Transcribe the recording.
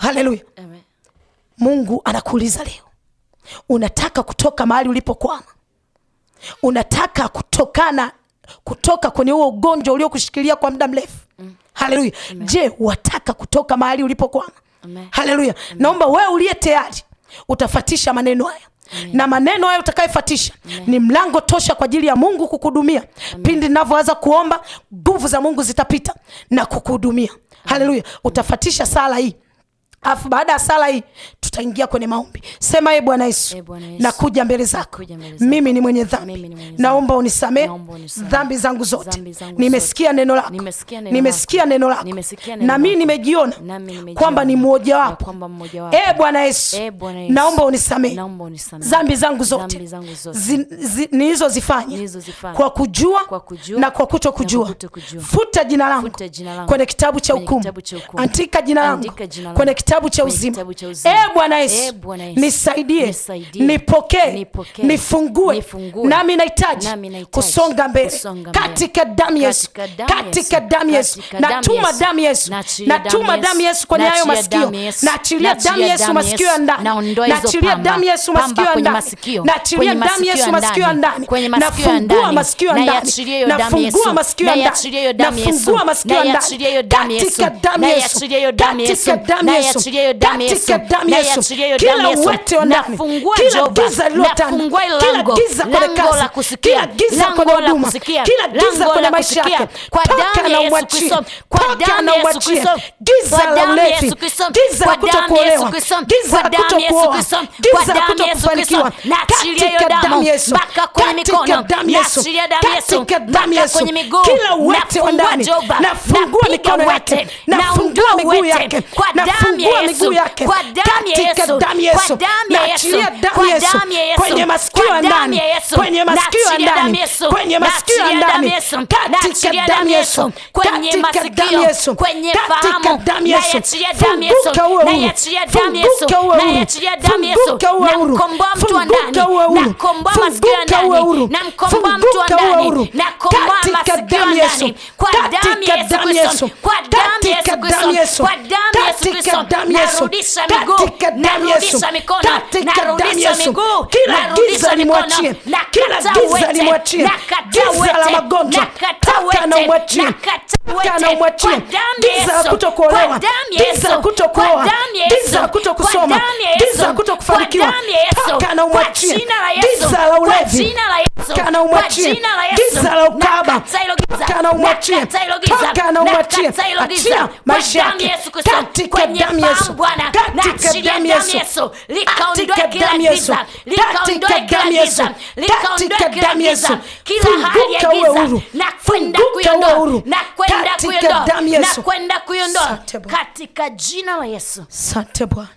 Haleluya. Mungu anakuuliza leo, unataka kutoka mahali ulipokwama? Unataka kutoka kwenye huo ugonjwa uliokushikilia kwa muda mrefu? Haleluya. Je, wataka kutoka mahali ulipokwama? Haleluya. Naomba wewe uliye tayari utafatisha maneno haya. Na maneno hayo utakayefatisha ni mlango tosha kwa ajili ya Mungu kukuhudumia. Pindi ninavyoanza kuomba, nguvu za Mungu zitapita na kukuhudumia. Haleluya. Utafatisha sala hii. Afu baada ya sala hii tutaingia kwenye maombi. Sema, Bwana Yesu, nakuja mbele zako. Mimi ni mwenye dhambi. Naomba unisamehe dhambi zangu zote. Nimesikia neno lako. Nimesikia neno lako. Na mimi nimejiona kwamba ni mmoja wapo. Bwana Yesu, naomba unisamehe dhambi zangu zote nilizozifanya kwa kujua na kwa kutokujua. Futa jina langu kwenye kitabu cha hukumu. Andika jina langu kwenye kitabu cha uzima. Bwana Yesu, nisaidie, nipokee, nifungue. Nami nahitaji kusonga mbele katika damu Yesu. Katika damu Yesu. Natuma damu Yesu. Natuma damu Yesu kwenye hayo masikio. Naachilia damu Yesu masikio ya ndani. Naachilia damu Yesu masikio ya ndani. Naachilia damu Yesu masikio ya ndani. Nafungua masikio ya ndani. Nafungua masikio ya ndani. Nafungua masikio ya ndani. Katika damu Yesu. Katika damu Yesu. Katika damu Yesu. Kila uwete wa ndani, kila giza lilotanda, kila giza kwenye kazi, kila giza kwenye huduma, kila giza kwenye maisha yake, paka na umwachie, paka na umwachie. Giza la ulevi, giza la kutokuolewa, giza la kutokuoa, giza la kutokufanikiwa, katika damu Yesu. Katika damu Yesu. Katika damu Yesu. Kila uwete wa ndani, nafungua mikono yake, nafungua miguu yake, nafungua miguu yake katika damu Yesu. Naachilia damu Yesu kwenye masikio ya ndani, kwenye masikio ya ndani, kwenye masikio ya ndani, katika damu Yesu. Katika damu Yesu. Katika damu Yesu. Funguka uwe huru. Funguka uwe huru. Funguka uwe huru. Funguka uwe huru. Funguka uwe huru. Funguka uwe huru. Katika damu Yesu. Katika damu Yesu. Katika damu Yesu. Katika damu Yesu. Katika damu Yesu. Katika damu Yesu. Kila giza limwachie. Kila giza limwachie. Giza la magonjwa paka na umwachie. Paka na umwachie. Giza la kutokuolewa, giza la kutokuoa, giza la kutokusoma, giza la kutokufanikiwa, paka na umwachie. Giza la ulevi, paka na umwachie. Giza la ukahaba, paka na umwachie. Paka na umwachie. Achia maisha yake katika damu Yesu. Katika damu Yesu. Katika damu Yesu. Katika damu Yesu. Katika damu Yesu. Funguka uwe huru. Funguka uwe huru. Katika damu Yesu. Na kwenda kuiondoa katika jina la Yesu. Asante Bwana.